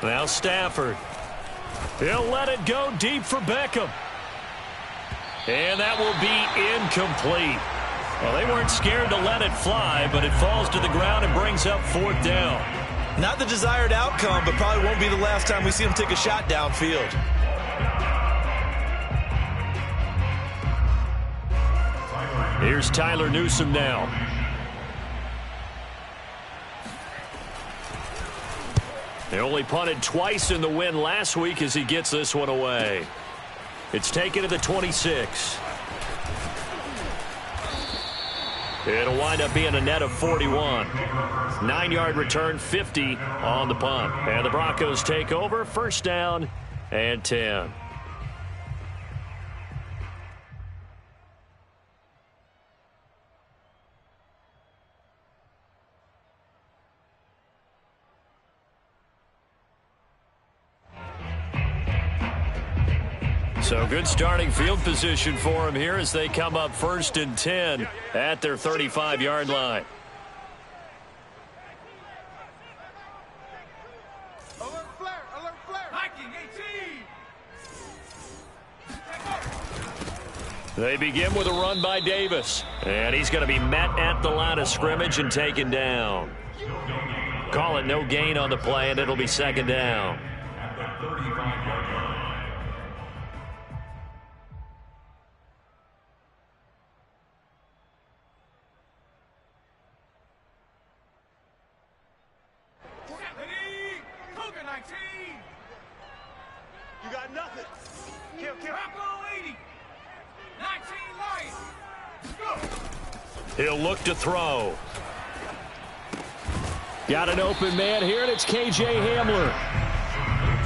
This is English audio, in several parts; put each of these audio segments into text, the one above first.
Now Stafford. He'll let it go deep for Beckham. And that will be incomplete. Well, they weren't scared to let it fly, but it falls to the ground and brings up 4th down. Not the desired outcome, but probably won't be the last time we see him take a shot downfield. Here's Tyler Newsome now. They only punted twice in the win last week as he gets this one away. It's taken to the 26. It'll wind up being a net of 41. 9-yard return, 50 on the punt. And the Broncos take over, 1st down and 10. So good starting field position for him here as they come up 1st and 10 at their 35-yard line. Alert flare, alert flare. Hiking 18. They begin with a run by Davis. And he's going to be met at the line of scrimmage and taken down. Call it no gain on the play, and it'll be 2nd down. At the 35-yard line. You got nothing. Kill. Bronco 80. 19 Lions. Let's go. He'll look to throw. Got an open man here, and it's K.J. Hamler.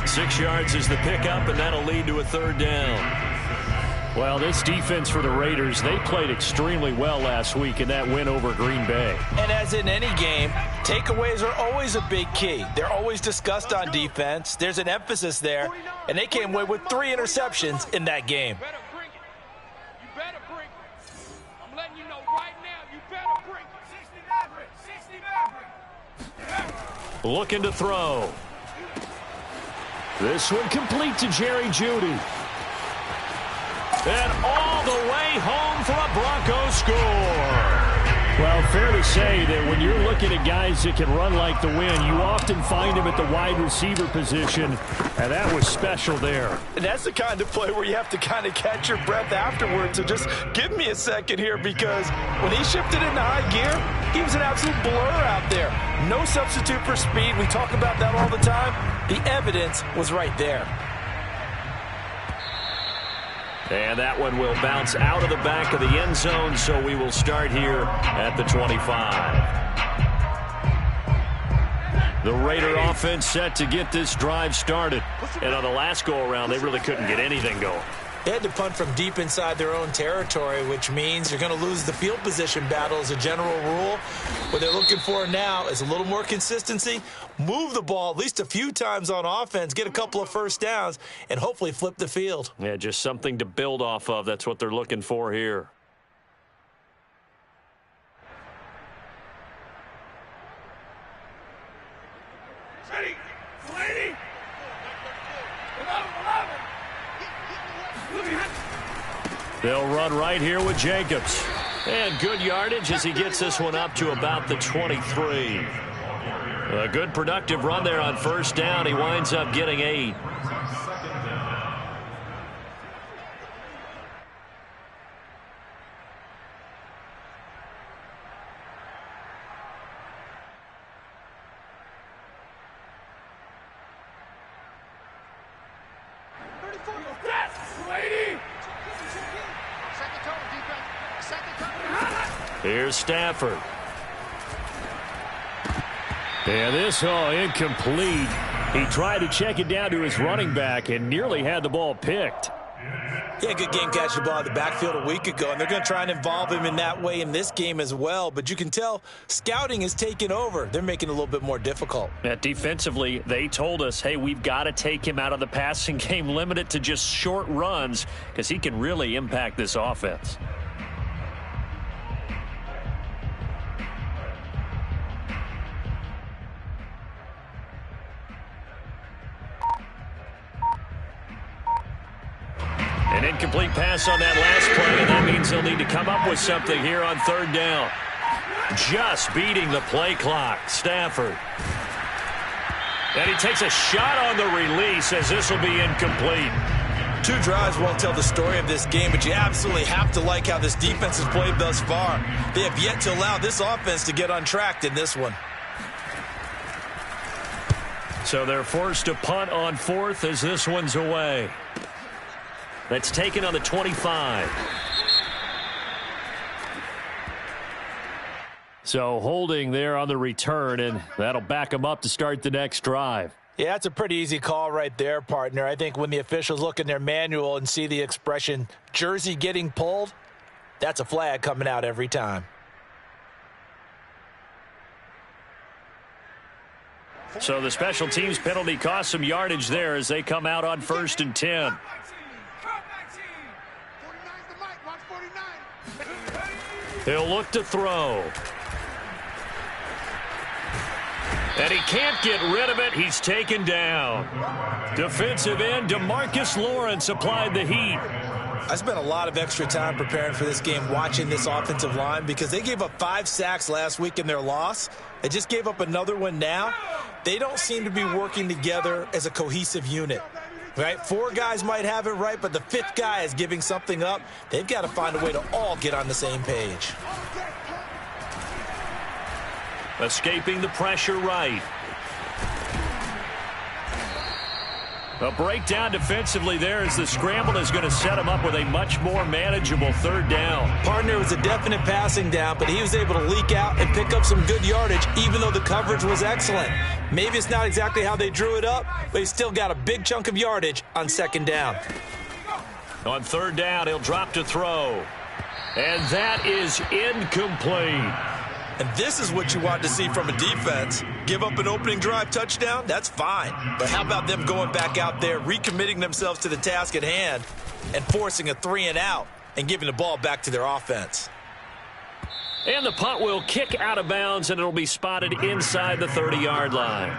6 yards is the pickup, and that'll lead to a 3rd down. Well, this defense for the Raiders, they played extremely well last week in that win over Green Bay. And as in any game, takeaways are always a big key. They're always discussed on defense. There's an emphasis there, and they came away with 3 interceptions in that game. You better bring it. You better bring it. I'm letting you know right now, you better bring it. 60 Maverick. Looking to throw. This one complete to Jerry Jeudy. And all the way home for a Broncos score. Well, fair to say that when you're looking at guys that can run like the wind, you often find them at the wide receiver position, and that was special there. And that's the kind of play where you have to kind of catch your breath afterwards. So just give me a second here, because when he shifted into high gear, he was an absolute blur out there. No substitute for speed. We talk about that all the time. The evidence was right there. And that one will bounce out of the back of the end zone, so we will start here at the 25. The Raider offense set to get this drive started. And on the last go-around, they really couldn't get anything going. They had to punt from deep inside their own territory, which means you're going to lose the field position battle as a general rule. What they're looking for now is a little more consistency, move the ball at least a few times on offense, get a couple of 1st downs, and hopefully flip the field. Yeah, just something to build off of. That's what they're looking for here. Ready. 20. 11. They'll run right here with Jacobs. And good yardage as he gets this one up to about the 23. A good productive run there on 1st down. He winds up getting 8. Here's Stafford. And this, incomplete. He tried to check it down to his running back and nearly had the ball picked. He had a good game catching the ball in the backfield a week ago, and they're going to try and involve him in that way in this game as well. But you can tell scouting is taking over. They're making it a little bit more difficult. Defensively, they told us, hey, we've got to take him out of the passing game, limit it to just short runs, because he can really impact this offense. Incomplete pass on that last play, and that means they'll need to come up with something here on third down. Just beating the play clock. Stafford. And he takes a shot on the release as this will be incomplete. 2 drives won't tell the story of this game, but you absolutely have to like how this defense has played thus far. They have yet to allow this offense to get untracked in this one. So they're forced to punt on 4th as this one's away. That's taken on the 25. So holding there on the return, and that'll back them up to start the next drive. Yeah, that's a pretty easy call right there, partner. I think when the officials look in their manual and see the expression jersey getting pulled, that's a flag coming out every time. So the special teams penalty cost some yardage there as they come out on 1st and 10. He'll look to throw. And he can't get rid of it. He's taken down. Defensive end DeMarcus Lawrence applied the heat. I spent a lot of extra time preparing for this game watching this offensive line because they gave up 5 sacks last week in their loss. They just gave up another one now. They don't seem to be working together as a cohesive unit. Right? 4 guys might have it right, but the 5th guy is giving something up. They've got to find a way to all get on the same page. Escaping the pressure right. A breakdown defensively there as the scramble is going to set him up with a much more manageable 3rd down. Partner was a definite passing down, but he was able to leak out and pick up some good yardage even though the coverage was excellent. Maybe it's not exactly how they drew it up, but he still got a big chunk of yardage on 2nd down. On 3rd down, he'll drop to throw. And that is incomplete. And this is what you want to see from a defense. Give up an opening drive touchdown, that's fine. But how about them going back out there, recommitting themselves to the task at hand, and forcing a 3-and-out and giving the ball back to their offense. And the punt will kick out of bounds, and it'll be spotted inside the 30-yard line.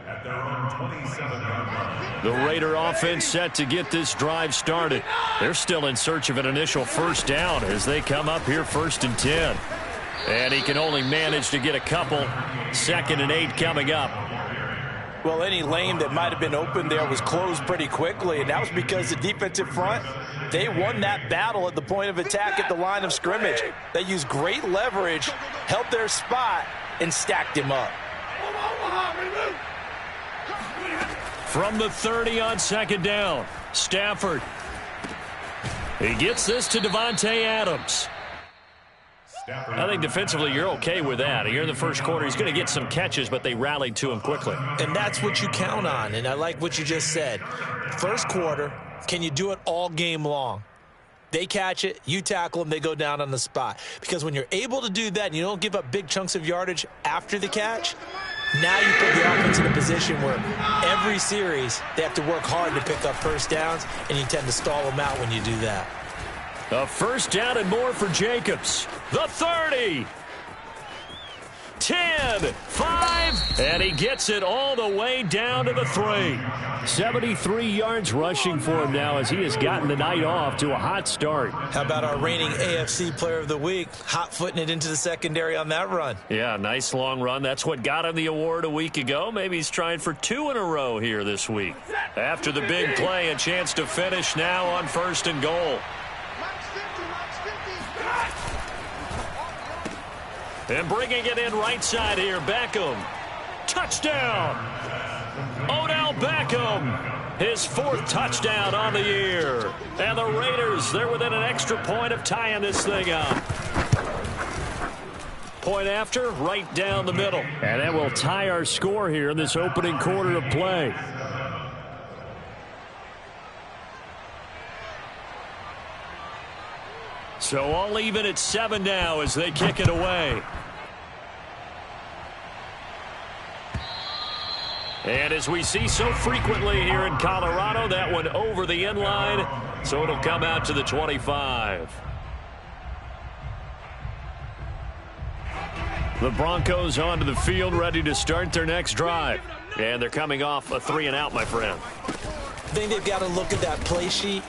At their own 27-yard line. The Raider offense set to get this drive started. They're still in search of an initial 1st down as they come up here 1st and 10. And he can only manage to get a couple. 2nd and 8 coming up. Well, any lane that might have been open there was closed pretty quickly, and that was because the defensive front, they won that battle at the point of attack at the line of scrimmage. They used great leverage, held their spot, and stacked him up. From the 30 on 2nd down, Stafford. He gets this to Devontae Adams. I think defensively you're okay with that. Here in the 1st quarter, he's going to get some catches, but they rallied to him quickly. And that's what you count on, and I like what you just said. 1st quarter, can you do it all game long? They catch it, you tackle them, they go down on the spot. Because when you're able to do that and you don't give up big chunks of yardage after the catch, now you put the offense in a position where every series they have to work hard to pick up 1st downs, and you tend to stall them out when you do that. A 1st down and more for Jacobs. The 30. 10, 5, and he gets it all the way down to the 3. 73 yards rushing for him now as he has gotten the night off to a hot start. How about our reigning AFC Player of the Week, hot-footing it into the secondary on that run? Yeah, nice long run. That's what got him the award a week ago. Maybe he's trying for 2 in a row here this week. After the big play, a chance to finish now on 1st and goal. And bringing it in right side here, Beckham. Touchdown! Odell Beckham, his 4th touchdown on the year. And the Raiders, they're within an extra point of tying this thing up. Point after, right down the middle. And that will tie our score here in this opening quarter of play. So all even at 7 now as they kick it away. And as we see so frequently here in Colorado, that one over the end line, so it'll come out to the 25. The Broncos onto the field, ready to start their next drive. And they're coming off a 3-and-out, my friend. I think they've got to look at that play sheet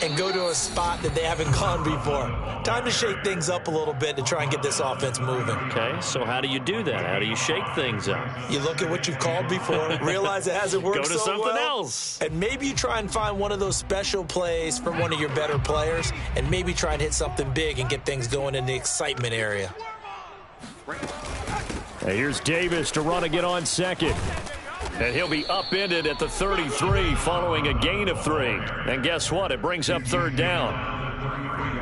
and go to a spot that they haven't gone before. Time to shake things up a little bit to try and get this offense moving. Okay, so how do you do that? How do you shake things up? You look at what you've called before, realize it hasn't worked Go to so something well, else. and maybe you try and find one of those special plays from one of your better players, and maybe try and hit something big and get things going in the excitement area. And here's Davis to run again on second. And he'll be upended at the 33 following a gain of 3. And guess what? It brings up third down.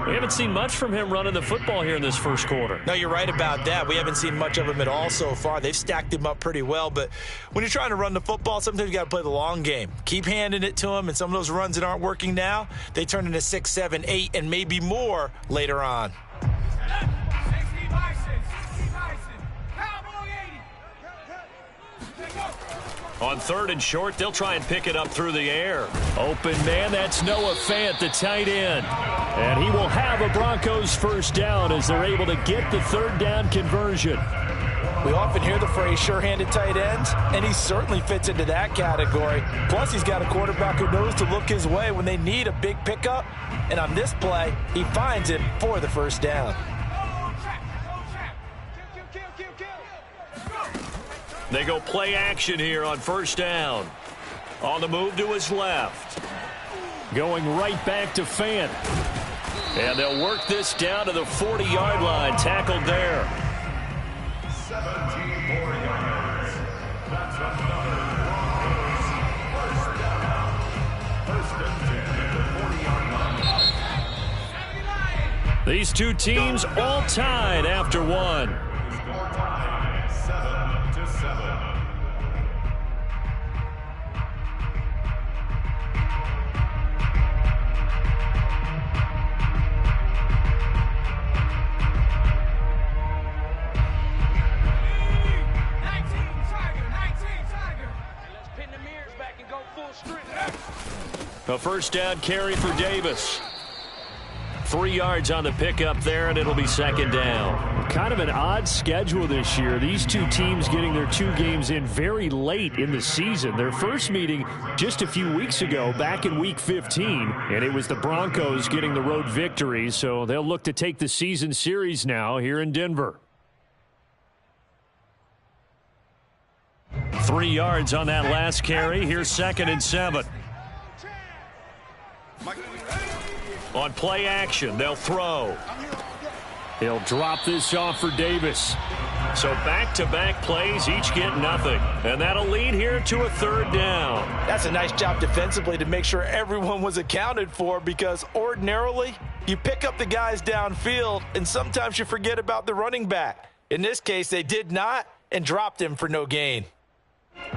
We haven't seen much from him running the football here in this first quarter. No, you're right about that. We haven't seen much of him at all so far. They've stacked him up pretty well. But when you're trying to run the football, sometimes you got to play the long game. Keep handing it to him, and some of those runs that aren't working now, they turn into 6, 7, 8, and maybe more later on. On 3rd and short, they'll try and pick it up through the air. Open man, that's Noah Fant, the tight end. And he will have a Broncos first down as they're able to get the third down conversion. We often hear the phrase sure-handed tight ends, and he certainly fits into that category. Plus, he's got a quarterback who knows to look his way when they need a big pickup. And on this play, he finds it for the first down. They go play action here on first down. On the move to his left. Going right back to Fant. And they'll work this down to the 40-yard line. Tackled there. 17 more yards. That's another Broncos first down. First and 10 at the 40-yard line. These two teams all tied after one. Score time 7-7. A first down carry for Davis. 3 yards on the pickup there, and it'll be second down. Kind of an odd schedule this year. These two teams getting their 2 games in very late in the season. Their first meeting just a few weeks ago, back in Week 15, and it was the Broncos getting the road victory, so they'll look to take the season series now here in Denver. 3 yards on that last carry. Here's 2nd and 7. On play action, they'll throw. He'll drop this off for Davis. So back-to-back plays, each get nothing. And that'll lead here to a third down. That's a nice job defensively to make sure everyone was accounted for, because ordinarily you pick up the guys downfield and sometimes you forget about the running back. In this case, they did not and dropped him for no gain.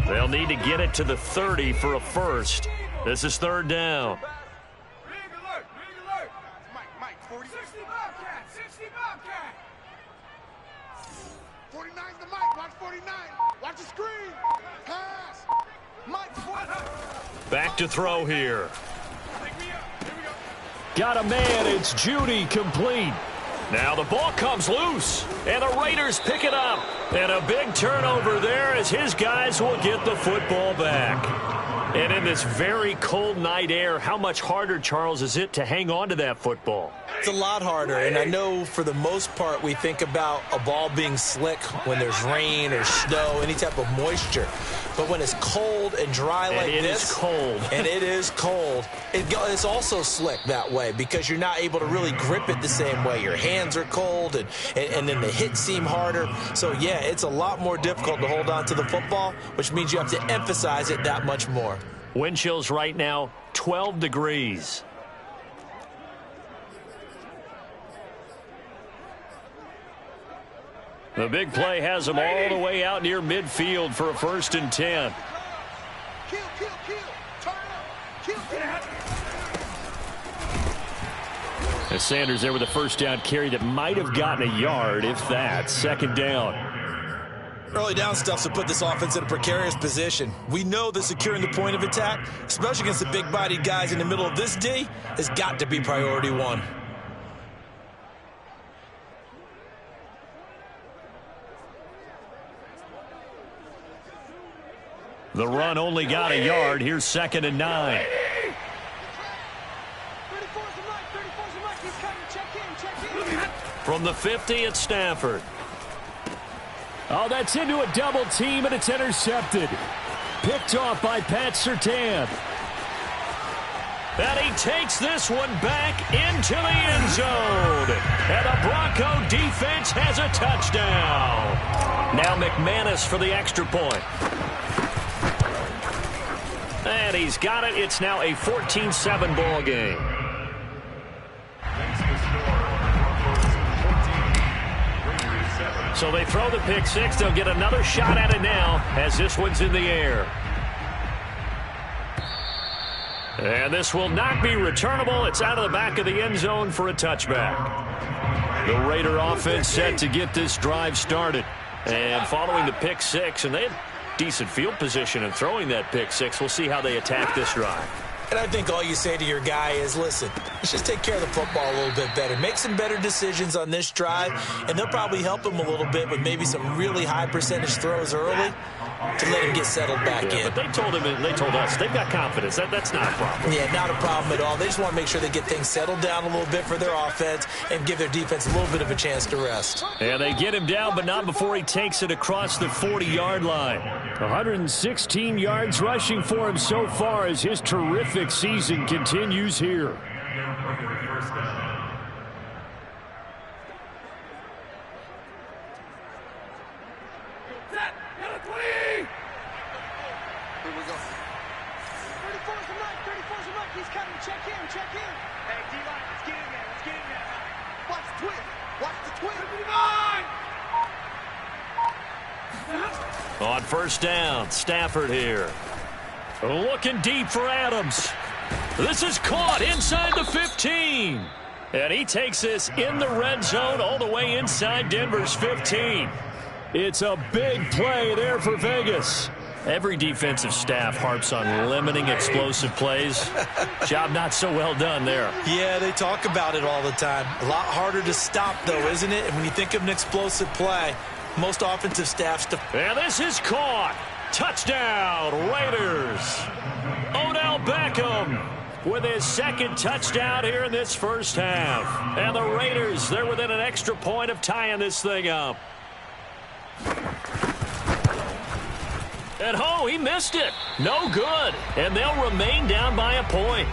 They'll need to get it to the 30 for a first. This is third down. Back to throw here. Got a man. It's Judy, complete. Now the ball comes loose, and the Raiders pick it up. And a big turnover there as his guys will get the football back. And in this very cold night air, how much harder, Charles, is it to hang on to that football? It's a lot harder, and I know for the most part we think about a ball being slick when there's rain or snow, any type of moisture. But when it's cold and dry like this, and it is cold, and it is cold, it's also slick that way because you're not able to really grip it the same way. Your hands are cold, and then the hits seem harder. So, yeah, it's a lot more difficult to hold on to the football, which means you have to emphasize it that much more. Wind chills right now, 12 degrees. The big play has them all the way out near midfield for a 1st and 10. And Sanders there with a first down carry that might have gotten a yard, if that. 2nd down. Early down stuff to put this offense in a precarious position. We know that securing the point of attack, especially against the big-bodied guys in the middle of this D, has got to be priority one. The run only got a yard. Here's 2nd and 9. From the 50, it's Stafford. Oh, that's into a double team, and it's intercepted. Picked off by Pat Surtain. And he takes this one back into the end zone. And the Bronco defense has a touchdown. Now McManus for the extra point. And he's got it. It's now a 14-7 ball game. So they throw the pick six. They'll get another shot at it now as this one's in the air. And this will not be returnable. It's out of the back of the end zone for a touchback. The Raider offense set to get this drive started. And following the pick six, and they had decent field position in throwing that pick six. We'll see how they attack this drive. And I think all you say to your guy is, listen, let's just take care of the football a little bit better. Make some better decisions on this drive, and they'll probably help him a little bit with maybe some really high percentage throws early to let him get settled back in. But they told him, and they told us, they've got confidence. That's not a problem. Yeah, not a problem at all. They just want to make sure they get things settled down a little bit for their offense and give their defense a little bit of a chance to rest. And they get him down, but not before he takes it across the 40-yard line. 116 yards rushing for him so far as his terrific season continues here. On first down, Stafford here. Looking deep for Adams. This is caught inside the 15. And he takes this in the red zone all the way inside Denver's 15. It's a big play there for Vegas. Every defensive staff harps on limiting explosive plays. Job not so well done there. Yeah, they talk about it all the time. A lot harder to stop, though, isn't it? And when you think of an explosive play, most offensive staffs... And this is caught. Touchdown, Raiders. Odell Beckham with his second touchdown here in this first half. And the Raiders, they're within an extra point of tying this thing up. And oh, he missed it. No good. And they'll remain down by a point.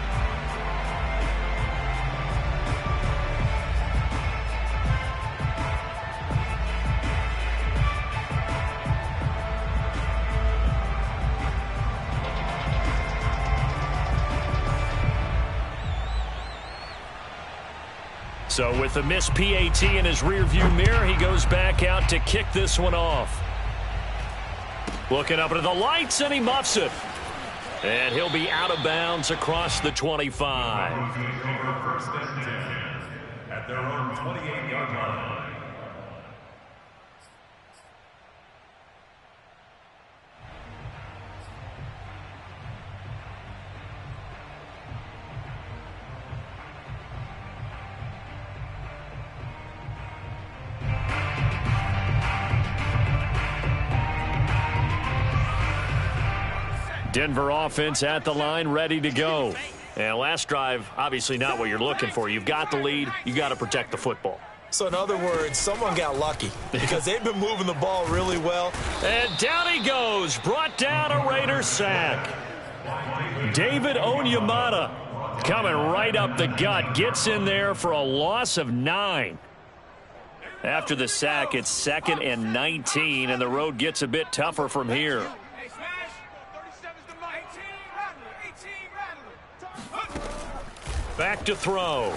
So with the missed PAT in his rearview mirror, he goes back out to kick this one off. Looking up into the lights, and he muffs it. And he'll be out of bounds across the 25. First and 10 at their own 28-yard line. Denver offense at the line, ready to go. And last drive, obviously not what you're looking for. You've got the lead. You got to protect the football. So in other words, someone got lucky because they've been moving the ball really well. And down he goes. Brought down a Raider sack. David Onyemata coming right up the gut. Gets in there for a loss of 9. After the sack, it's 2nd and 19, and the road gets a bit tougher from here. Back to throw.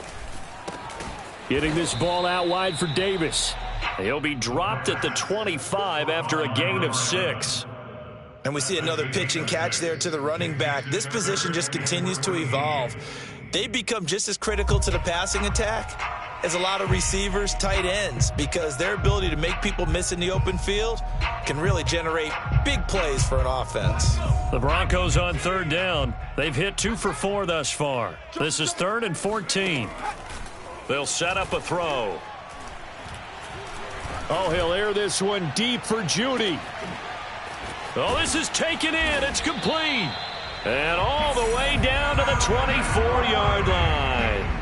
Getting this ball out wide for Davis. He'll be dropped at the 25 after a gain of 6. And we see another pitch and catch there to the running back. This position just continues to evolve. They become just as critical to the passing attack as a lot of receivers, tight ends, because their ability to make people miss in the open field can really generate big plays for an offense. The Broncos on third down. They've hit 2 for 4 thus far. This is 3rd and 14. They'll set up a throw. Oh, he'll air this one deep for Judy. Oh, this is taken in. It's complete. And all the way down to the 24-yard line.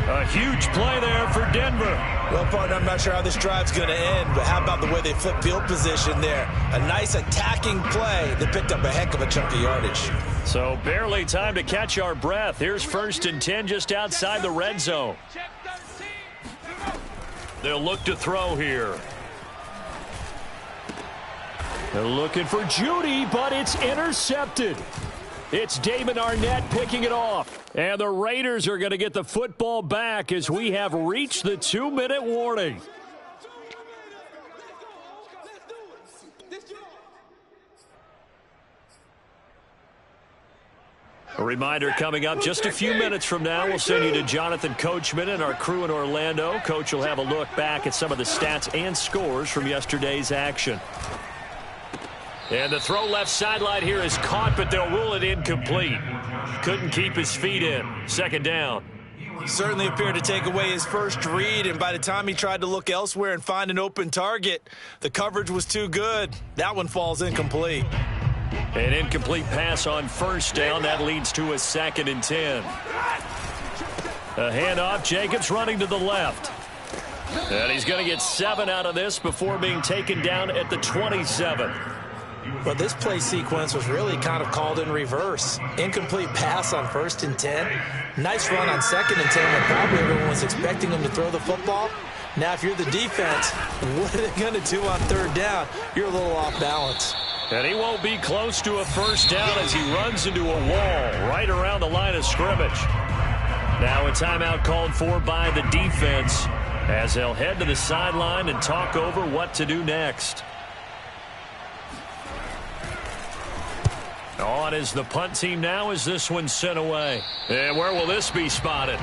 A huge play there for Denver. Well, partner, I'm not sure how this drive's going to end, but how about the way they flip field position there? A nice attacking play that picked up a heck of a chunk of yardage. So barely time to catch our breath. Here's 1st and 10 just outside the red zone. They'll look to throw here. They're looking for Judy, but it's intercepted. It's Damon Arnett picking it off. And the Raiders are going to get the football back as we have reached the 2-minute warning. A reminder coming up just a few minutes from now. We'll send you to Jonathan Coachman and our crew in Orlando. Coach will have a look back at some of the stats and scores from yesterday's action. And the throw left sideline here is caught, but they'll rule it incomplete. Couldn't keep his feet in. 2nd down. Certainly appeared to take away his first read, and by the time he tried to look elsewhere and find an open target, the coverage was too good. That one falls incomplete. An incomplete pass on 1st down. That leads to a 2nd and 10. A handoff. Jacobs running to the left. And he's going to get 7 out of this before being taken down at the 27. Well, this play sequence was really kind of called in reverse. Incomplete pass on 1st and 10. Nice run on 2nd and 10 when probably everyone was expecting him to throw the football. Now, if you're the defense, what are they going to do on 3rd down? You're a little off balance. And he won't be close to a 1st down as he runs into a wall right around the line of scrimmage. Now a timeout called for by the defense as they'll head to the sideline and talk over what to do next. On is the punt team now as this one's sent away. And where will this be spotted?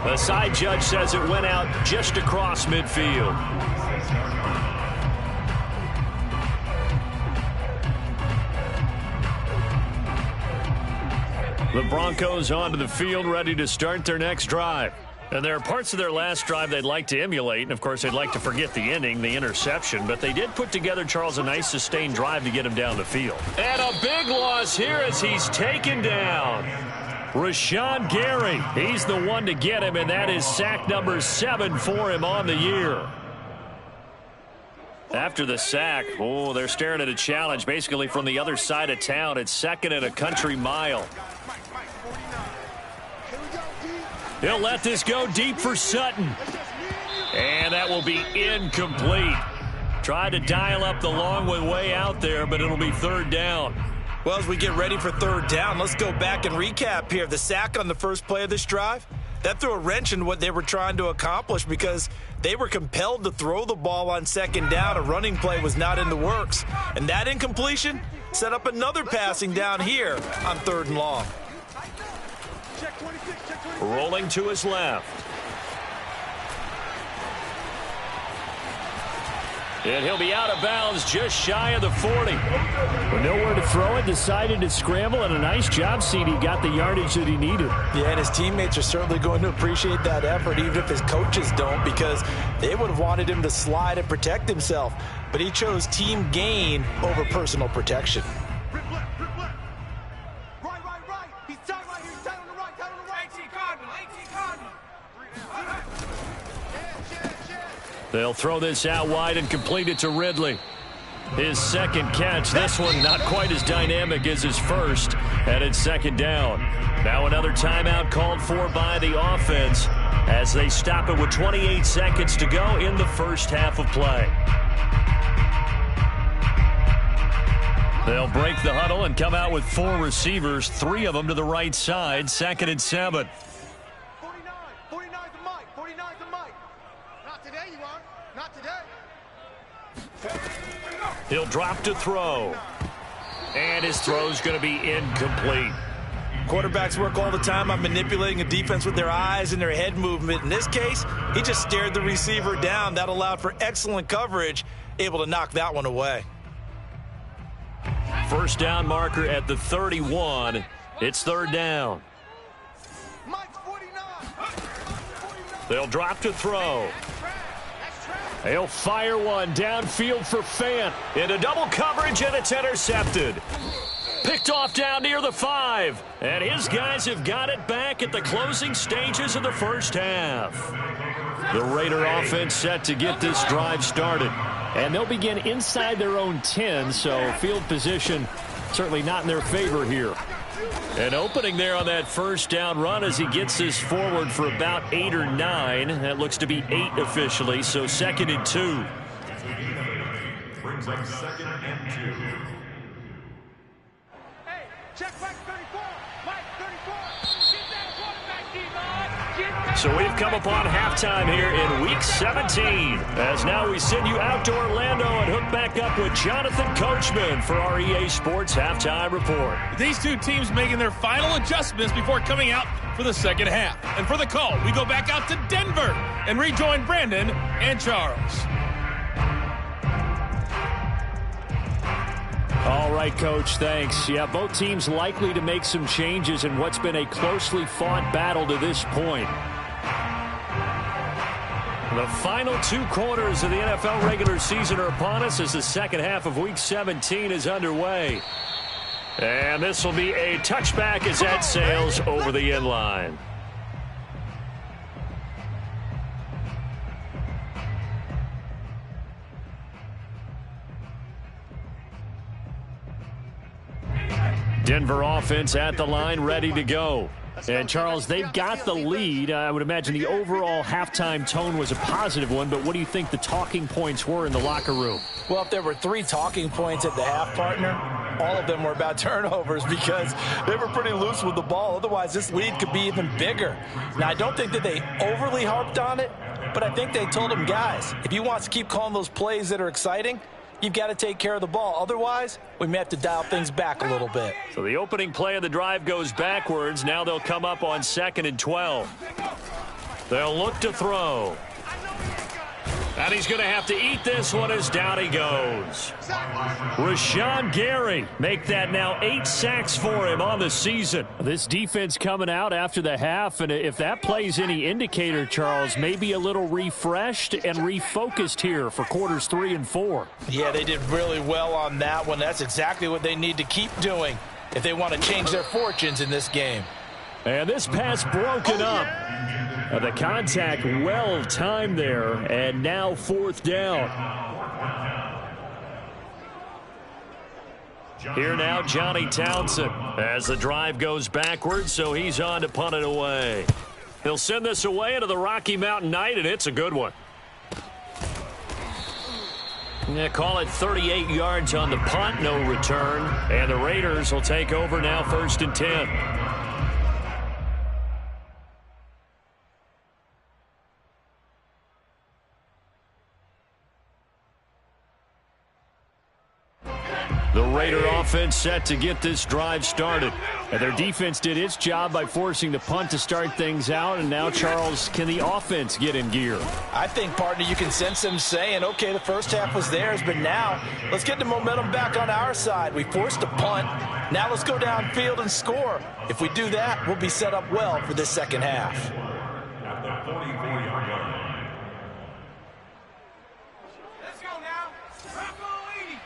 The side judge says it went out just across midfield. The Broncos onto the field ready to start their next drive. And there are parts of their last drive they'd like to emulate. And, of course, they'd like to forget the ending, the interception. But they did put together, Charles, a nice sustained drive to get him down the field. And a big loss here as he's taken down. Rashawn Gary, he's the one to get him, and that is sack number 7 for him on the year. After the sack, they're staring at a challenge basically from the other side of town. It's 2nd and a country mile. He'll let this go deep for Sutton. And that will be incomplete. Tried to dial up the long way out there, but it'll be 3rd down. Well, as we get ready for 3rd down, let's go back and recap here. The sack on the first play of this drive, that threw a wrench in what they were trying to accomplish because they were compelled to throw the ball on 2nd down. A running play was not in the works. And that incompletion set up another passing down here on 3rd and long. Rolling to his left. And he'll be out of bounds just shy of the 40. With nowhere to throw it, decided to scramble, and a nice job, CD. Got the yardage that he needed. Yeah, and his teammates are certainly going to appreciate that effort, even if his coaches don't, because they would have wanted him to slide and protect himself. But he chose team gain over personal protection. They'll throw this out wide and complete it to Ridley. His 2nd catch. This one not quite as dynamic as his first. And it's 2nd down. Now another timeout called for by the offense as they stop it with 28 seconds to go in the first half of play. They'll break the huddle and come out with 4 receivers, 3 of them to the right side. 2nd and 7. He'll drop to throw. And his throw's going to be incomplete. Quarterbacks work all the time on manipulating a defense with their eyes and their head movement. In this case, he just stared the receiver down. That allowed for excellent coverage, able to knock that one away. 1st down marker at the 31. It's 3rd down. They'll drop to throw. He'll fire one downfield for Fant. Into double coverage, and it's intercepted. Picked off down near the 5. And his guys have got it back at the closing stages of the first half. The Raider offense set to get this drive started. And they'll begin inside their own 10, so field position certainly not in their favor here. An opening there on that first down run as he gets this forward for about 8 or 9. That looks to be 8 officially, so 2nd and 2. Brings up 2nd and 2. Hey, check back 34. Mike 34. Get that quarterback, D-Rod. Get that. So we've come upon halftime here in Week 17. As now we send you out to Orlando and hook back up with Jonathan Coachman for our EA Sports Halftime Report. These two teams making their final adjustments before coming out for the second half. And for the call, we go back out to Denver and rejoin Brandon and Charles. All right, Coach, thanks. Yeah, both teams likely to make some changes in what's been a closely fought battle to this point. The final 2 quarters of the NFL regular season are upon us as the second half of Week 17 is underway. And this will be a touchback as that sails over the end line. Denver offense at the line, ready to go. And, Charles, they've got the lead. I would imagine the overall halftime tone was a positive one, but what do you think the talking points were in the locker room? Well, if there were 3 talking points at the half, partner, all of them were about turnovers because they were pretty loose with the ball. Otherwise, this lead could be even bigger. Now, I don't think that they overly harped on it, but I think they told them, guys, if you want to keep calling those plays that are exciting, you've got to take care of the ball. Otherwise, we may have to dial things back a little bit. So the opening play of the drive goes backwards. Now they'll come up on 2nd and 12. They'll look to throw. And he's going to have to eat this one as down he goes. Rashawn Gary make that now 8 sacks for him on the season. This defense coming out after the half, and if that plays any indicator, Charles, maybe a little refreshed and refocused here for quarters 3 and 4. Yeah, they did really well on that one. That's exactly what they need to keep doing if they want to change their fortunes in this game. And this pass broken up. The contact well timed there, and now 4th down. Here now, Johnny Townsend as the drive goes backwards, so he's on to punt it away. He'll send this away into the Rocky Mountain Night, and it's a good one. Yeah, call it 38 yards on the punt, no return, and the Raiders will take over now 1st and 10. The Raider offense set to get this drive started. And their defense did its job by forcing the punt to start things out. And now, Charles, can the offense get in gear? I think, partner, you can sense them saying, okay, the first half was theirs, but now let's get the momentum back on our side. We forced a punt. Now let's go downfield and score. If we do that, we'll be set up well for this second half. At the 44-yard line. Let's go now. Bronco 80.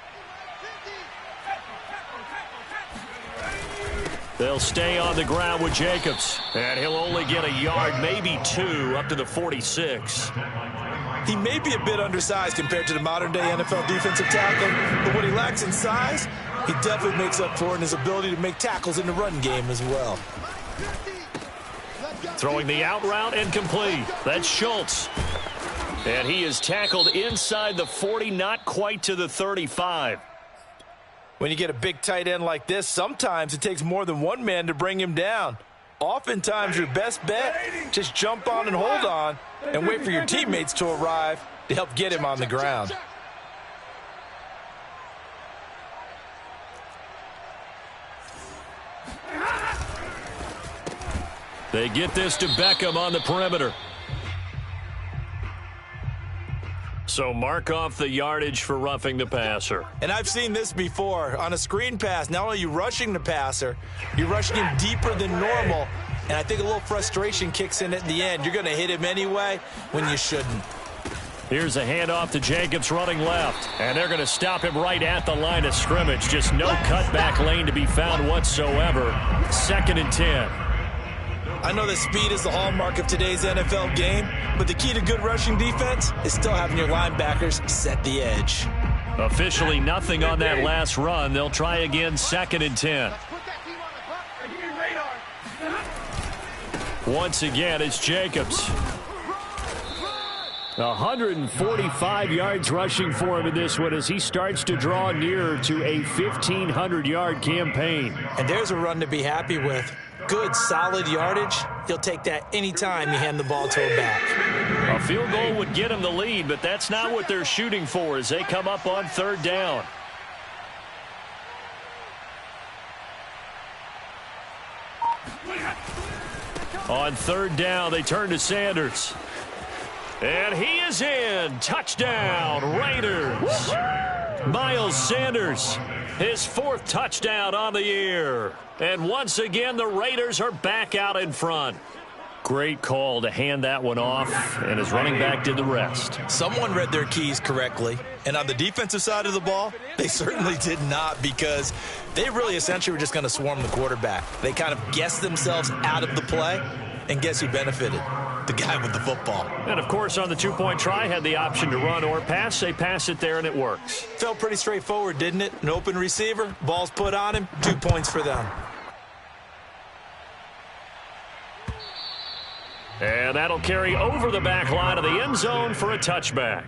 They'll stay on the ground with Jacobs. And he'll only get a yard, maybe 2, up to the 46. He may be a bit undersized compared to the modern-day NFL defensive tackle, but what he lacks in size, he definitely makes up for in his ability to make tackles in the run game as well. Throwing the out route and complete. That's Schultz. And he is tackled inside the 40, not quite to the 35. When you get a big tight end like this, sometimes it takes more than one man to bring him down. Oftentimes, your best bet, just jump on and hold on and wait for your teammates to arrive to help get him on the ground. They get this to Beckham on the perimeter. So mark off the yardage for roughing the passer. And I've seen this before. On a screen pass, not only are you rushing the passer, you're rushing him deeper than normal. And I think a little frustration kicks in at the end. You're going to hit him anyway when you shouldn't. Here's a handoff to Jacobs running left. And they're going to stop him right at the line of scrimmage. Just no cutback lane to be found whatsoever. 2nd and 10. I know that speed is the hallmark of today's NFL game, but the key to good rushing defense is still having your linebackers set the edge. Officially nothing on that last run. They'll try again, 2nd and 10. Once again, it's Jacobs. 145 yards rushing for him in this one as he starts to draw nearer to a 1,500-yard campaign. And there's a run to be happy with. Good, solid yardage. He'll take that anytime you hand the ball to a back. A field goal would get him the lead, but that's not what they're shooting for as they come up on 3rd down. On 3rd down, they turn to Sanders. And he is in. Touchdown, Raiders. Miles Sanders, his 4th touchdown on the year. And once again, the Raiders are back out in front. Great call to hand that one off, and his running back did the rest. Someone read their keys correctly, and on the defensive side of the ball, they certainly did not, because they really essentially were just going to swarm the quarterback. They kind of guessed themselves out of the play, and guess who benefited? The guy with the football. And, of course, on the 2-point try, had the option to run or pass. They pass it there, and it works. Felt pretty straightforward, didn't it? An open receiver, ball's put on him, 2 points for them. And that'll carry over the back line of the end zone for a touchback.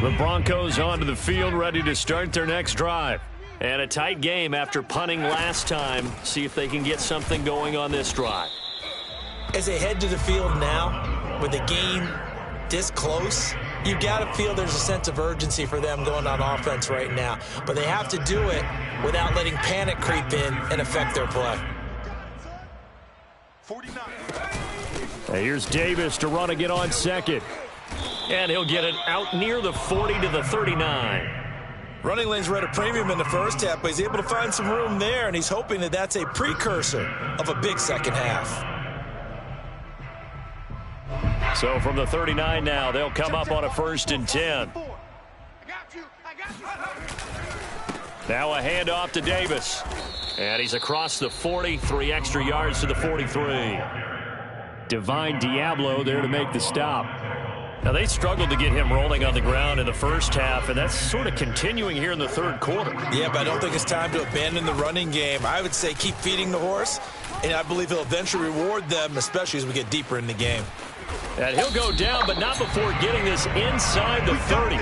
The Broncos onto the field, ready to start their next drive. And a tight game after punting last time. See if they can get something going on this drive. As they head to the field now, with the game this close, you got to feel there's a sense of urgency for them going on offense right now. But they have to do it without letting panic creep in and affect their play. 49. Here's Davis to run again on 2nd. And he'll get it out near the 40 to the 39. Running lanes were at a premium in the first half, but he's able to find some room there, and he's hoping that that's a precursor of a big second half. So from the 39 now, they'll come up on a 1st and 10. Now a handoff to Davis. And he's across the 40, 3 extra yards to the 43. Divine Diablo there to make the stop. Now, they struggled to get him rolling on the ground in the first half, and that's sort of continuing here in the 3rd quarter. Yeah, but I don't think it's time to abandon the running game. I would say keep feeding the horse, and I believe he'll eventually reward them, especially as we get deeper in the game. And he'll go down, but not before getting this inside the 30.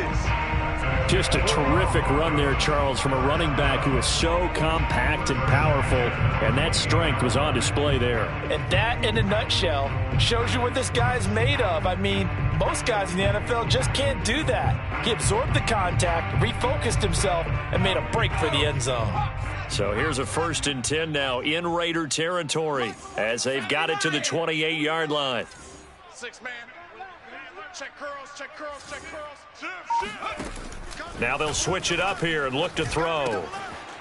Just a terrific run there, Charles, from a running back who is so compact and powerful, and that strength was on display there. And that, in a nutshell, shows you what this guy's made of. I mean, most guys in the NFL just can't do that. He absorbed the contact, refocused himself, and made a break for the end zone. So here's a 1st and 10 now in Raider territory as they've got it to the 28-yard line. 6-man. Check curls, check curls, check curls. Now they'll switch it up here and look to throw.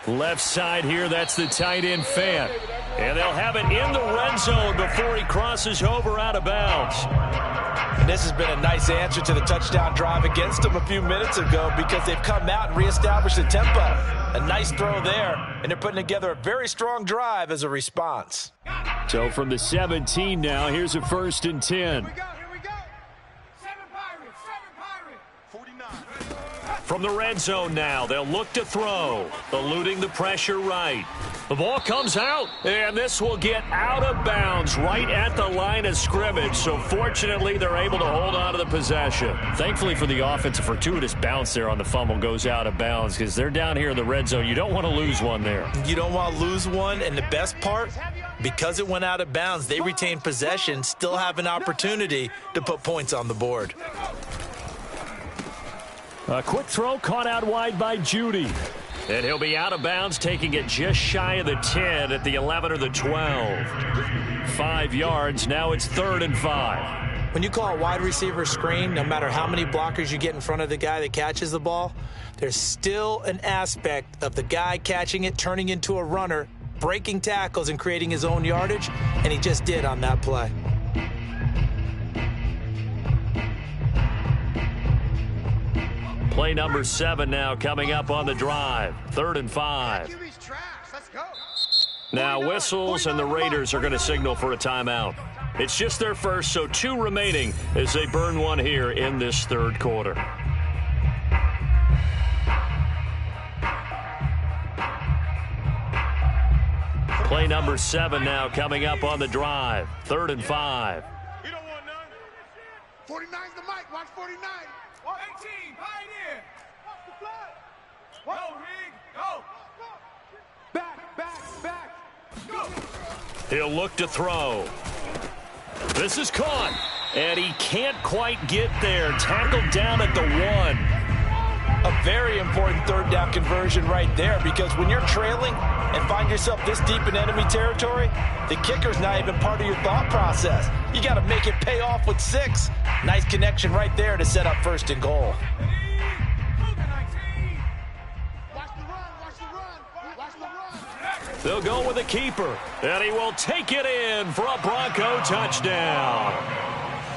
Left side here, that's the tight end Fant. And they'll have it in the red zone before he crosses over out of bounds. And this has been a nice answer to the touchdown drive against them a few minutes ago, because they've come out and reestablished the tempo. A nice throw there, and they're putting together a very strong drive as a response. So from the 17 now, here's a 1st and 10. Here we go. 7 Pirates, 49. From the red zone now, they'll look to throw, eluding the pressure right. The ball comes out, and this will get out of bounds right at the line of scrimmage. So fortunately, they're able to hold on to the possession. Thankfully for the offense, a fortuitous bounce there on the fumble goes out of bounds because they're down here in the red zone. You don't want to lose one there. You don't want to lose one, and the best part, because it went out of bounds, they retain possession, still have an opportunity to put points on the board. A quick throw caught out wide by Judy. And he'll be out of bounds, taking it just shy of the 10 at the 11 or the 12. 5 yards. Now it's 3rd and 5. When you call a wide receiver screen, no matter how many blockers you get in front of the guy that catches the ball, there's still an aspect of the guy catching it turning into a runner breaking tackles and creating his own yardage, and he just did on that play. Play number 7 now coming up on the drive. 3rd and 5. Now whistles, and the Raiders are going to signal for a timeout. It's just their first, so 2 remaining as they burn one here in this 3rd quarter. Play number 7 now coming up on the drive. 3rd and 5. We don't want none. 49's the mic. Watch 49. 18, pioneer. Watch the flag. Go, Rig. Go. Back. Go. He'll look to throw. This is caught, and he can't quite get there. Tackled down at the 1. A very important 3rd down conversion right there, because when you're trailing and find yourself this deep in enemy territory, the kicker's not even part of your thought process. You got to make it pay off with 6. Nice connection right there to set up 1st and goal. They'll go with a keeper, and he will take it in for a Bronco touchdown.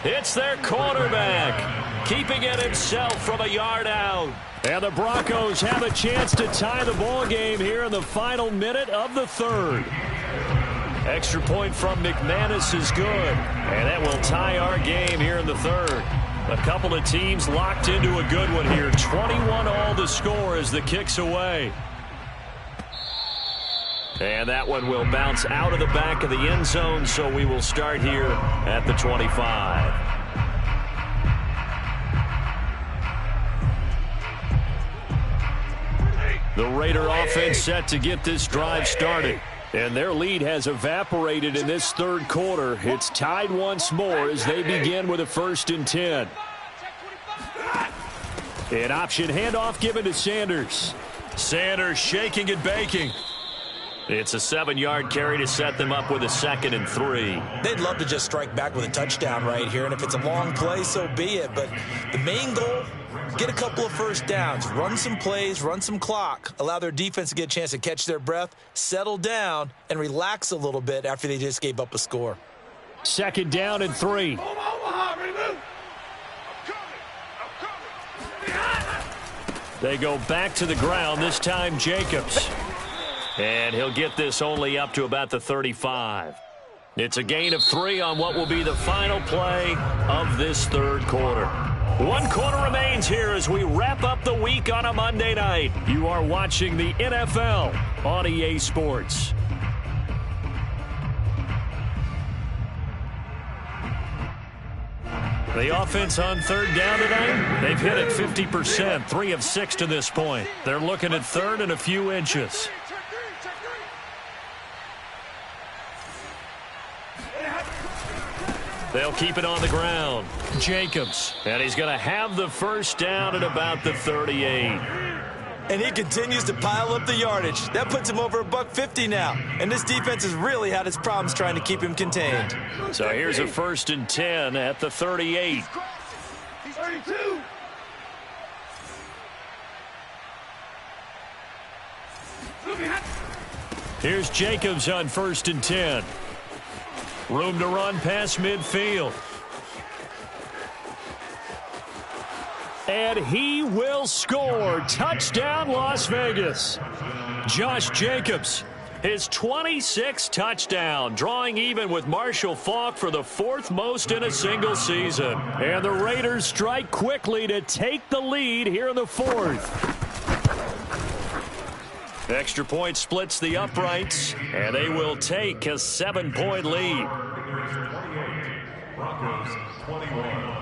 It's their quarterback, keeping it himself from a yard out. And the Broncos have a chance to tie the ball game here in the final minute of the 3rd. Extra point from McManus is good, and that will tie our game here in the 3rd. A couple of teams locked into a good one here. 21 all to score as the kick's away. And that one will bounce out of the back of the end zone, so we will start here at the 25. The Raider offense set to get this drive started. And their lead has evaporated in this 3rd quarter. It's tied once more as they begin with a 1st and 10. An option handoff given to Sanders. Sanders shaking and baking. It's a 7-yard carry to set them up with a 2nd and 3. They'd love to just strike back with a touchdown right here, and if it's a long play, so be it. But the main goal, get a couple of 1st downs, run some plays, run some clock, allow their defense to get a chance to catch their breath, settle down, and relax a little bit after they just gave up a score. 2nd down and 3. They go back to the ground, this time Jacobs. And he'll get this only up to about the 35. It's a gain of 3 on what will be the final play of this 3rd quarter. 1 quarter remains here as we wrap up the week on a Monday night. You are watching the NFL on EA Sports. The offense on 3rd down tonight, they've hit it 50%, 3 of 6 to this point. They're looking at 3rd and a few inches. They'll keep it on the ground. Jacobs. And he's going to have the 1st down at about the 38. And he continues to pile up the yardage. That puts him over $150 now. And this defense has really had its problems trying to keep him contained. So here's a 1st and 10 at the 38. 32. Here's Jacobs on 1st and 10. Room to run past midfield. And he will score. Touchdown, Las Vegas. Josh Jacobs, his 26th touchdown, drawing even with Marshall Faulk for the 4th most in a single season. And the Raiders strike quickly to take the lead here in the 4th. Extra point splits the uprights, and they will take a 7-point lead. Broncos 21.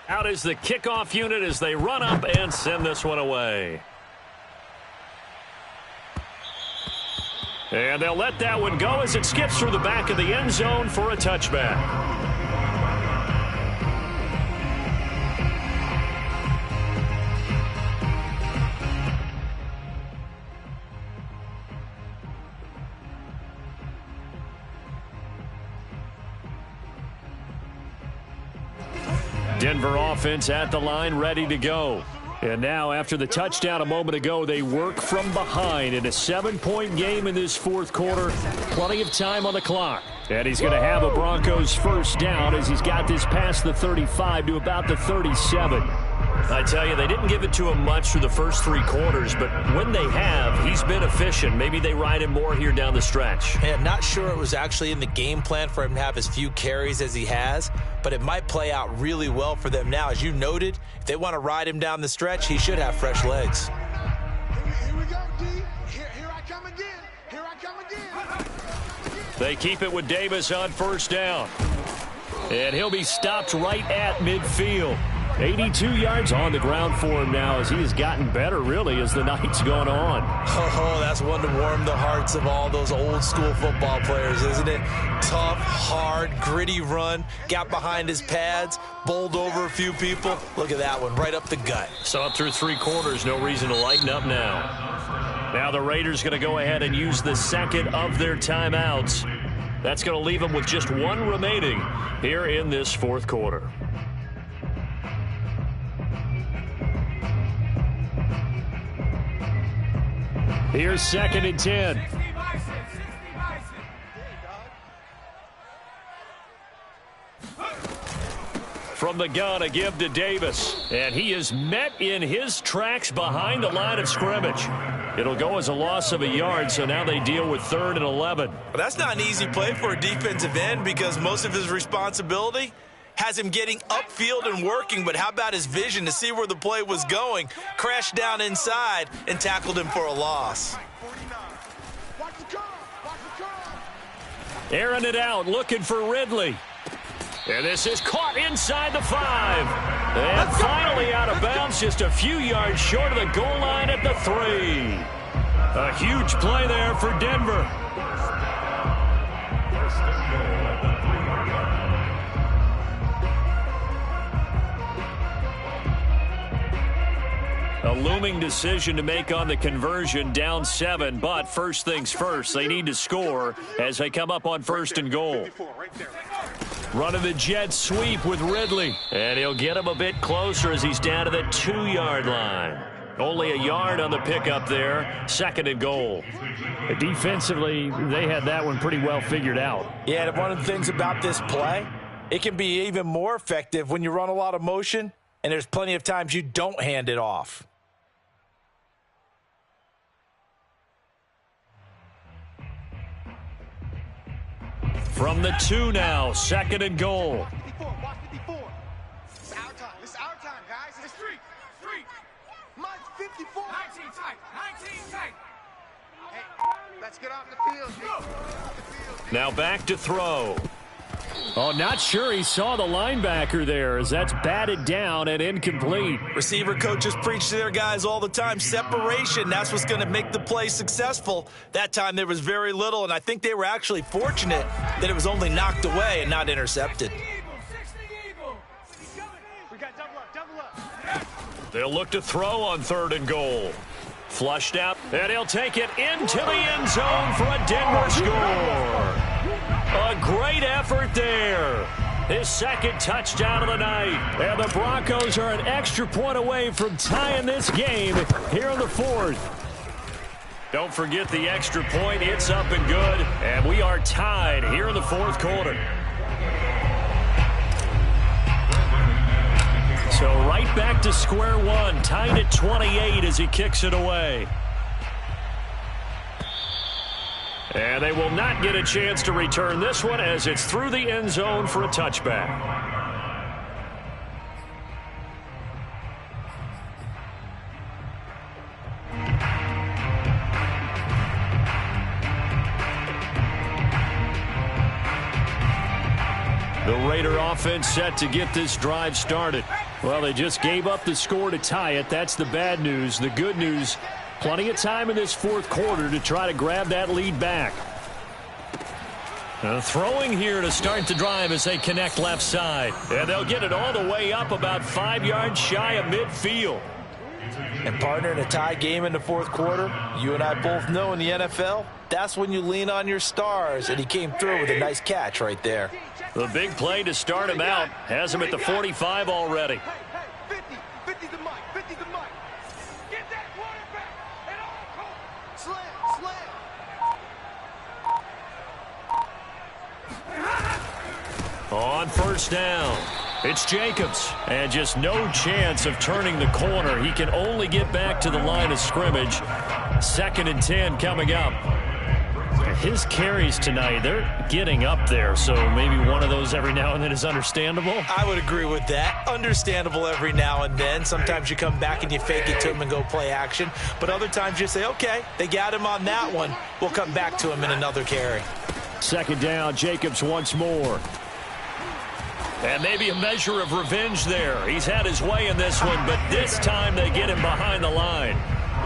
Out is the kickoff unit as they run up and send this one away. And they'll let that one go as it skips through the back of the end zone for a touchback. Denver offense at the line, ready to go. And now, after the touchdown a moment ago, they work from behind in a 7-point game in this fourth quarter. Plenty of time on the clock. And he's going to have a Broncos first down as he's got this past the 35 to about the 37. I tell you, they didn't give it to him much through the first 3 quarters, but when they have, he's been efficient. Maybe they ride him more here down the stretch. Yeah, I'm not sure it was actually in the game plan for him to have as few carries as he has, but it might play out really well for them now. As you noted, if they want to ride him down the stretch, he should have fresh legs. Here we go, D. Here I come again. Here I come again. They keep it with Davis on first down. And he'll be stopped right at midfield. 82 yards on the ground for him now as he has gotten better, really, as the night's gone on. Oh, that's one to warm the hearts of all those old-school football players, isn't it? Tough, hard, gritty run, got behind his pads, bowled over a few people. Look at that one, right up the gut. So up through 3 quarters, no reason to lighten up now. Now the Raiders going to go ahead and use the second of their timeouts. That's going to leave them with just 1 remaining here in this fourth quarter. Here's 2nd and 10. From the gun, a give to Davis. And he is met in his tracks behind the line of scrimmage. It'll go as a loss of a yard, so now they deal with 3rd and 11. Well, that's not an easy play for a defensive end because most of his responsibility has him getting upfield and working, but how about his vision to see where the play was going, crashed down inside, and tackled him for a loss. Airing it out, looking for Ridley. And this is caught inside the 5. And finally out of bounds, just a few yards short of the goal line at the 3. A huge play there for Denver. A looming decision to make on the conversion, down 7, but first things first, they need to score as they come up on 1st and goal. Running the jet sweep with Ridley, and he'll get him a bit closer as he's down to the 2-yard line. Only a yard on the pickup there, 2nd and goal. Defensively, they had that one pretty well figured out. Yeah, and one of the things about this play, it can be even more effective when you run a lot of motion, and there's plenty of times you don't hand it off. From the 2 now, 2nd and goal. Watch 54. It's our time. It's our time, guys. It's street. Mike, 54. 19 tight. Hey, let's get off the field, G. Now back to throw. Oh, not sure he saw the linebacker there as that's batted down and incomplete. Receiver coaches preach to their guys all the time. Separation, that's what's going to make the play successful. That time there was very little, and I think they were actually fortunate that it was only knocked away and not intercepted. We got double up. They'll look to throw on 3rd and goal. Flushed out, and he'll take it into the end zone for a Denver score. A great effort there. His 2nd touchdown of the night. And the Broncos are an extra point away from tying this game here in the 4th. Don't forget the extra point. It's up and good. And we are tied here in the 4th quarter. So right back to square one. Tied at 28 as he kicks it away. And they will not get a chance to return this one as it's through the end zone for a touchback. The Raider offense set to get this drive started. Well, they just gave up the score to tie it. That's the bad news. The good news, plenty of time in this 4th quarter to try to grab that lead back. Throwing here to start the drive as they connect left side. And they'll get it all the way up about 5 yards shy of midfield. And partner, in a tie game in the 4th quarter, you and I both know in the NFL, that's when you lean on your stars, and he came through with a nice catch right there. The big play to start him out has him at the 45 already. 50 the mic. On first down, it's Jacobs. And just no chance of turning the corner. He can only get back to the line of scrimmage. 2nd and 10 coming up. His carries tonight, they're getting up there, so maybe one of those every now and then is understandable. I would agree with that. Understandable every now and then. Sometimes you come back and you fake it to him and go play action. But other times you say, okay, they got him on that one. We'll come back to him in another carry. 2nd down, Jacobs once more. And maybe a measure of revenge there. He's had his way in this one, but this time they get him behind the line.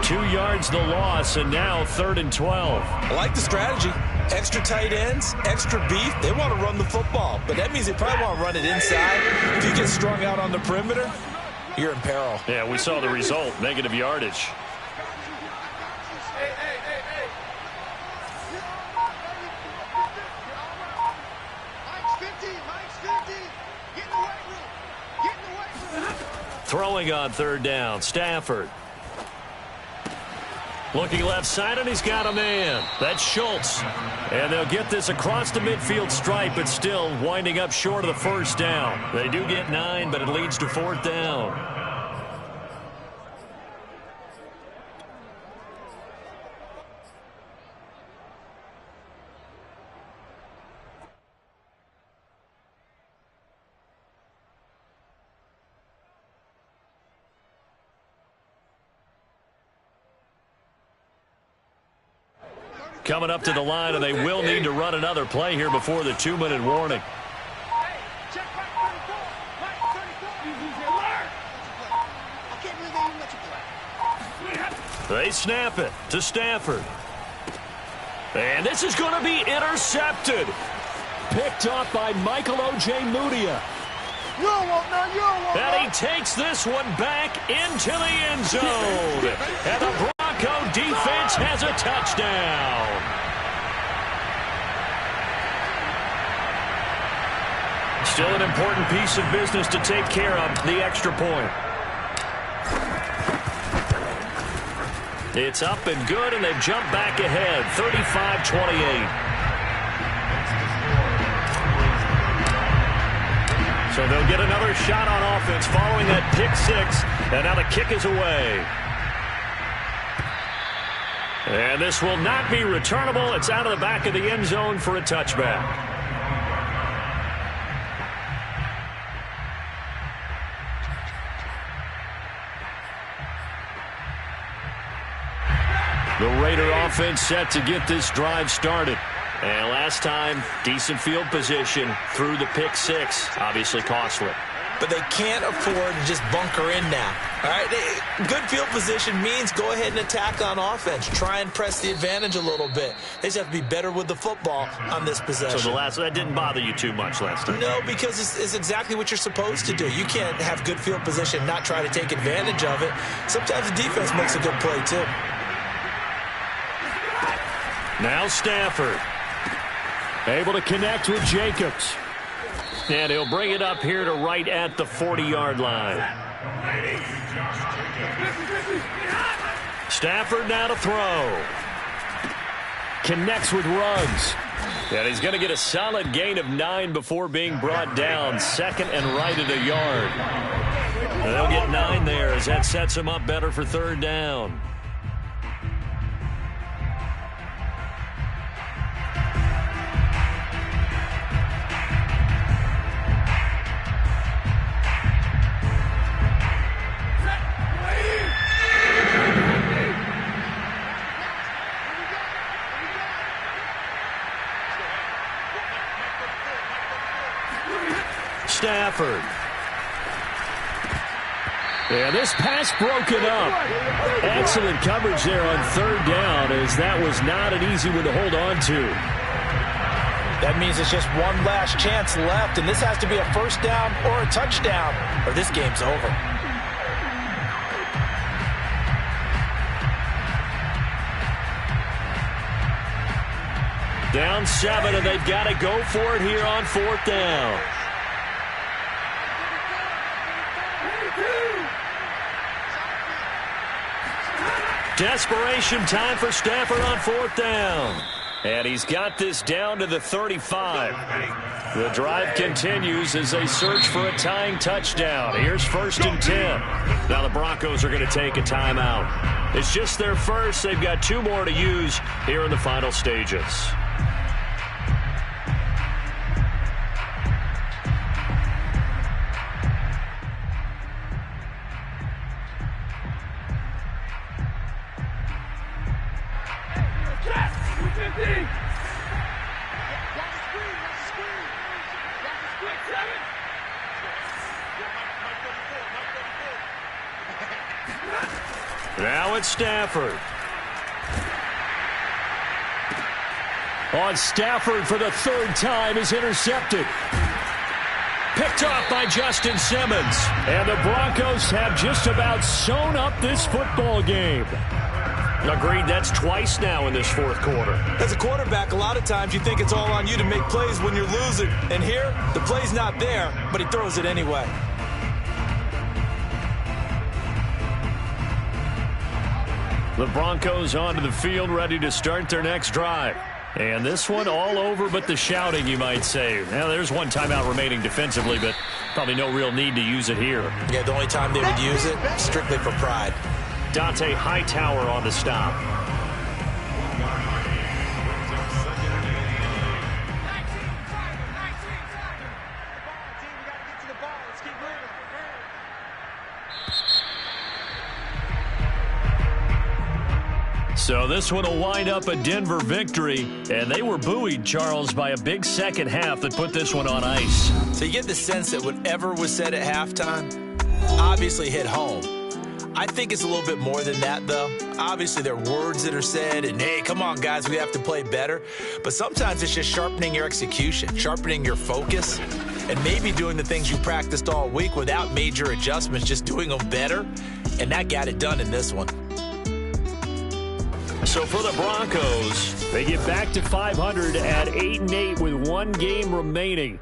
2 yards the loss, and now 3rd and 12. I like the strategy. Extra tight ends, extra beef. They want to run the football, but that means they probably want to run it inside. If you get strung out on the perimeter, you're in peril. Yeah, we saw the result, negative yardage. Throwing on 3rd down, Stafford. Looking left side, and he's got a man. That's Schultz. And they'll get this across the midfield stripe, but still winding up short of the 1st down. They do get 9, but it leads to 4th down. Coming up to the line, and they will need to run another play here before the 2-minute warning. They snap it to Stafford. And this is going to be intercepted. Picked off by Michael O.J. Mudia. And he takes this one back into the end zone. And the Bronco defense has a touchdown. Still an important piece of business to take care of, the extra point. It's up and good, and they've jumped back ahead, 35-28. So they'll get another shot on offense following that pick 6, and now the kick is away. And this will not be returnable. It's out of the back of the end zone for a touchback. The Raider offense set to get this drive started. And last time, decent field position through the pick 6. Obviously costly. But they can't afford to just bunker in now. All right, good field position means go ahead and attack on offense. Try and press the advantage a little bit. They just have to be better with the football on this possession. So that didn't bother you too much last time? No, because it's exactly what you're supposed to do. You can't have good field position, not try to take advantage of it. Sometimes the defense makes a good play, too. Now Stafford. Able to connect with Jacobs. And he'll bring it up here to right at the 40-yard line. Stafford now to throw. Connects with Ruggs. And he's going to get a solid gain of 9 before being brought down. 2nd and right at a yard. And they'll get 9 there as that sets him up better for 3rd down. Stafford. And this pass broken up. Excellent coverage there on 3rd down, as that was not an easy one to hold on to. That means it's just one last chance left, and this has to be a 1st down or a touchdown, or this game's over. Down 7, and they've got to go for it here on 4th down. Desperation time for Stafford on 4th down. And he's got this down to the 35. The drive continues as they search for a tying touchdown. Here's 1st and 10. Now the Broncos are going to take a timeout. It's just their first. They've got 2 more to use here in the final stages. Now it's Stafford. On Stafford for the 3rd time is intercepted. Picked off by Justin Simmons. And the Broncos have just about sewn up this football game. Agreed, that's twice now in this 4th quarter. As a quarterback, a lot of times you think it's all on you to make plays when you're losing. And here, the play's not there, but he throws it anyway. The Broncos onto the field, ready to start their next drive. And this one all over but the shouting, you might say. Now, there's 1 timeout remaining defensively, but probably no real need to use it here. Yeah, the only time they would use it, strictly for pride. Dante Hightower on the stop. So this one will wind up a Denver victory, and they were buoyed, Charles, by a big second half that put this one on ice. So you get the sense that whatever was said at halftime obviously hit home. I think it's a little bit more than that, though. Obviously, there are words that are said, and, hey, come on, guys, we have to play better. But sometimes it's just sharpening your execution, sharpening your focus, and maybe doing the things you practiced all week without major adjustments, just doing them better, and that got it done in this one. So for the Broncos, they get back to 500 at 8-8 with 1 game remaining.